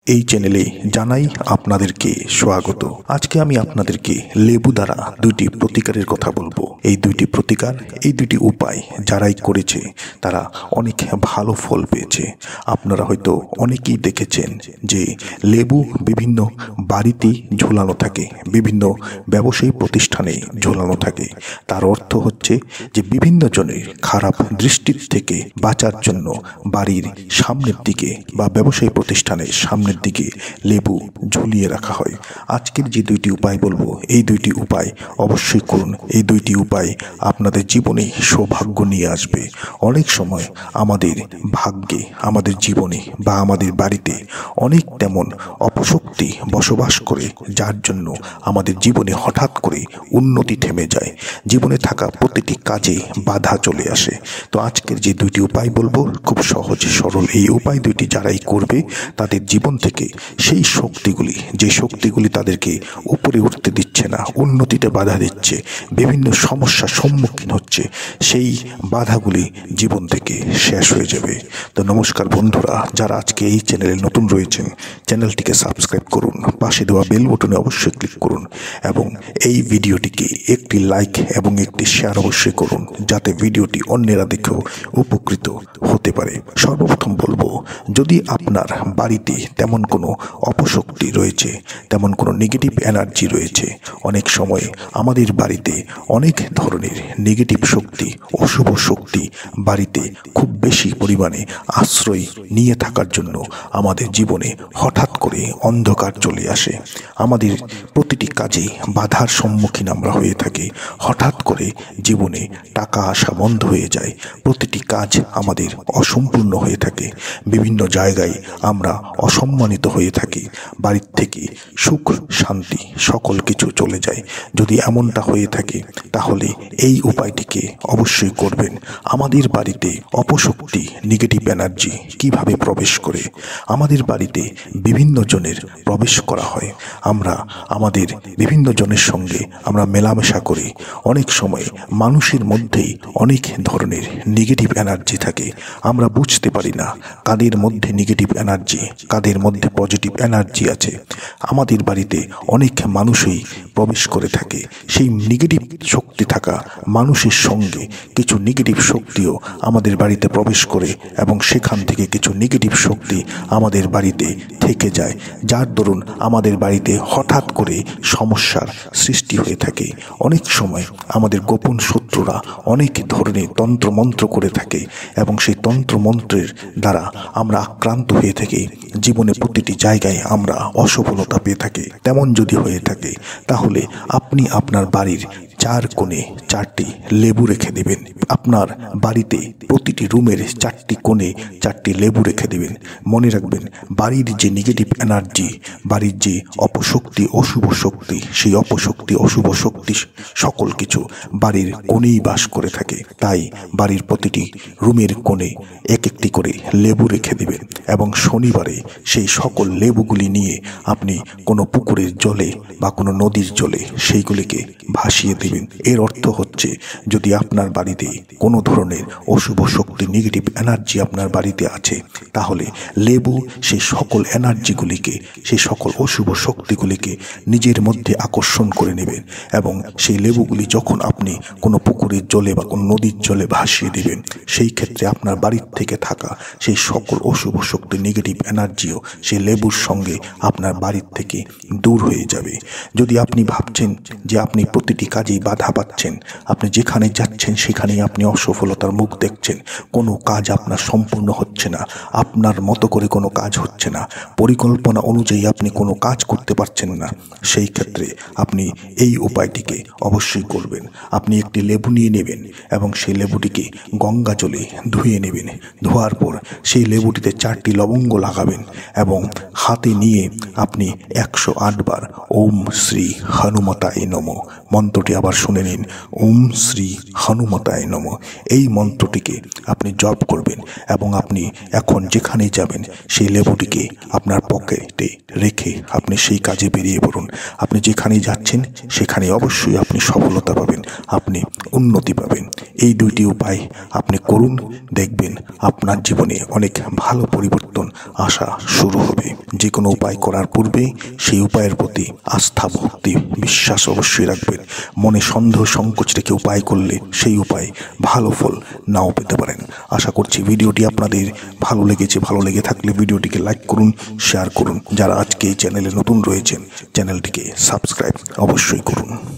এই চ্যানেলে জানাই আপনাদেরকে স্বাগত। আজকে আমি আপনাদেরকে লেবু দ্বারা দুইটি প্রতিকারের কথা বলবো। এই দুইটি প্রতিকার, এই দুইটি উপায় যারাই করেছে তারা অনেক ভালো ফল পেয়েছে। আপনারা হয়তো অনেকেই দেখেছেন যে লেবু বিভিন্ন বাড়িতে ঝোলানো থাকে, বিভিন্ন ব্যবসায়ী প্রতিষ্ঠানে ঝোলানো থাকে। তার অর্থ হচ্ছে যে বিভিন্ন জনের খারাপ দৃষ্টির থেকে বাঁচার জন্য বাড়ির সামনের দিকে বা ব্যবসায়ী প্রতিষ্ঠানের সামনের দিকে লেবু ঝুলিয়ে রাখা হয়। আজকের যে দুইটি উপায় বলবো, এই দুইটি উপায় অবশ্যই করুন। এই দুইটি উপায় আপনাদের জীবনে সৌভাগ্য নিয়ে আসবে। অনেক সময় আমাদের ভাগ্যে, আমাদের জীবনে বা আমাদের বাড়িতে অনেক তেমন অপশক্তি বসবাস করে, যার জন্য আমাদের জীবনে হঠাৎ করে উন্নতি থেমে যায়। জীবনে থাকা প্রতিটি কাজে বাধা চলে আসে। তো আজকের যে দুইটি উপায় বলবো খুব সহজ সরল। এই উপায় দুইটি যারাই করবে তাদের জীবন থেকে সেই শক্তিগুলি, যে শক্তিগুলি তাদেরকে উপরে উঠতে দিচ্ছে না, উন্নতিতে বাধা দিচ্ছে, বিভিন্ন সমস্যার সম্মুখীন হচ্ছে, সেই বাধাগুলি জীবন থেকে শেষ হয়ে যাবে। তো নমস্কার বন্ধুরা, যারা আজকে এই চ্যানেলে নতুন রয়েছেন, চ্যানেলটিকে সাবস্ক্রাইব করুন, পাশে দেওয়া বেল বাটনে অবশ্যই ক্লিক করুন এবং এই ভিডিওটিকে একটি লাইক এবং একটি শেয়ার অবশ্যই করুন, যাতে ভিডিওটি অন্যেরা দেখেও উপকৃত হতে পারে। সর্বপ্রথম বলবো, যদি আপনার বাড়িতে তেমন কোনো অপশক্তি রয়েছে, তেমন কোনো নেগেটিভ এনার্জি রয়েছে, অনেক সময় আমাদের বাড়িতে অনেক ধরনের নেগেটিভ শক্তি, অশুভ শক্তি বাড়িতে খুব বেশি পরিমাণে আশ্রয় নিয়ে থাকার জন্য আমাদের জীবনে হঠাৎ করে অন্ধকার চলে আসে। আমাদের প্রতিটি কাজে বাধার সম্মুখীন আমরা হয়ে থাকি। হঠাৎ করে জীবনে টাকা আসা বন্ধ হয়ে যায়, প্রতিটি কাজ আমাদের অসম্পূর্ণ হয়ে থাকে, বিভিন্ন জায়গায় আমরা অসম্মানিত হয়ে থাকি, বাড়ির থেকে সুখ শান্তি সকল কিছু চলে যায়। যদি এমনটা হয়ে থাকে তাহলে এই উপায়টিকে অবশ্যই করবেন। আমাদের বাড়িতে অপশক্তি, নেগেটিভ এনার্জি কিভাবে প্রবেশ করে? আমাদের বাড়িতে বিভিন্ন জনের প্রবেশ করা হয়। আমরা আমাদের বিভিন্ন জনের সঙ্গে আমরা মেলামেশা করি। অনেক সময় মানুষের মধ্যেই অনেক ধরনের নেগেটিভ এনার্জি থাকে। আমরা বুঝতে পারি না কাদের মধ্যে নেগেটিভ এনার্জি, কাদের মধ্যে পজিটিভ এনার্জি আছে। আমাদের বাড়িতে অনেক মানুষই প্রবেশ করে থাকে। সেই নেগেটিভ শক্তি থাকা মানুষের সঙ্গে কিছু নেগেটিভ শক্তিও আমাদের বাড়িতে প্রবেশ করে এবং সেখান থেকে কিছু নেগেটিভ শক্তি আমাদের বাড়িতে থেকে যায়, যার দরুন আমাদের বাড়িতে হঠাৎ করে সমস্যার সৃষ্টি হয়ে থাকে। অনেক সময় আমাদের গোপন শত্রুরা অনেক ধরনের তন্ত্রমন্ত্র করে থাকে এবং সেই তন্ত্রমন্ত্রের দ্বারা আমরা আক্রান্ত হয়ে থাকি। জীবনে প্রতিটি জায়গায় আমরা অসফলতা পেয়ে থাকি। তেমন যদি হয়ে থাকে তাহলে আপনি আপনার বাড়ির চার কোণে চারটি লেবু রেখে দেবেন। আপনার বাড়িতে প্রতিটি রুমের চারটি কোণে চারটি লেবু রেখে দেবেন। মনে রাখবেন, বাড়ির যে নেগেটিভ এনার্জি, বাড়ির যে অপশক্তি, অশুভ শক্তি, সেই অপশক্তি, অশুভ শক্তি সকল কিছু বাড়ির কোণেই বাস করে থাকে। তাই বাড়ির প্রতিটি রুমের কোণে এক একটি করে লেবু রেখে দেবেন এবং শনিবারে সেই সকল লেবুগুলি নিয়ে আপনি কোনো পুকুরের জলে বা কোনো নদীর জলে সেইগুলিকে ভাসিয়ে দেবেন। এর অর্থ হচ্ছে, যদি আপনার বাড়িতে কোনো ধরনের অশুভ শক্তি, নেগেটিভ এনার্জি আপনার বাড়িতে আছে, তাহলে লেবু সেই সকল এনার্জিগুলিকে, সেই সকল অশুভ শক্তিগুলিকে নিজের মধ্যে আকর্ষণ করে নেবেন এবং সেই লেবুগুলি যখন আপনি কোনো পুকুরের জলে বা কোনো নদীর জলে ভাসিয়ে দেবেন, সেই ক্ষেত্রে আপনার বাড়ির থেকে থাকা সেই সকল অশুভ শক্তি, নেগেটিভ এনার্জিও সেই লেবুর সঙ্গে আপনার বাড়ির থেকে দূর হয়ে যাবে। যদি আপনি ভাবছেন যে আপনি প্রতিটি কাজেই বাধা পাচ্ছেন, আপনি যেখানে যাচ্ছেন সেখানেই আপনি অসফলতার মুখ দেখছেন, কোনো কাজ আপনার সম্পূর্ণ হচ্ছে না, আপনার মতো করে কোনো কাজ হচ্ছে না, পরিকল্পনা অনুযায়ী আপনি কোনো কাজ করতে পারছেন না, সেই ক্ষেত্রে আপনি এই উপায়টিকে অবশ্যই করবেন। আপনি একটি লেবু নিয়ে নেবেন এবং সেই লেবুটিকে গঙ্গা জলে ধুয়ে নেবেন। ধোয়ার পর সেই লেবুটিতে চারটি লবঙ্গ লাগাবেন এবং হাতে নিয়ে আপনি 108 বার ওম শ্রী হনুমতায় নমঃ মন্ত্রটি আবার শুনে নিন। ওম শ্রী হনুমতায় নমঃ এই মন্ত্রটিকে আপনি জপ করবেন এবং আপনি এখন যেখানেই যাবেন সেই লেবুটিকে আপনার পকেটে রেখে আপনি সেই কাজে বেরিয়ে পড়ুন। আপনি যেখানেই যাচ্ছেন সেখানে অবশ্যই আপনি সফলতা পাবেন, আপনি উন্নতি পাবেন। এই দুইটি উপায় আপনি করুন, দেখবেন আপনার জীবনে অনেক ভালো পরিবর্তন আসা শুরু হবে। যে কোনো উপায় করার পূর্বে সেই উপায়ের প্রতি আস্থা, ভক্তি, বিশ্বাস অবশ্যই রাখবেন। মনে সন্দেহ সংকোচ রেখে উপায় করলে সেই উপায় ভালো ফল নাও পেতে পারেন। আশা করছি ভিডিওটি আপনাদের ভালো লেগেছে। ভালো লেগে থাকলে ভিডিওটিকে লাইক করুন, শেয়ার করুন। যারা আজকে এই চ্যানেলে নতুন রয়েছেন চ্যানেলটিকে সাবস্ক্রাইব অবশ্যই করুন।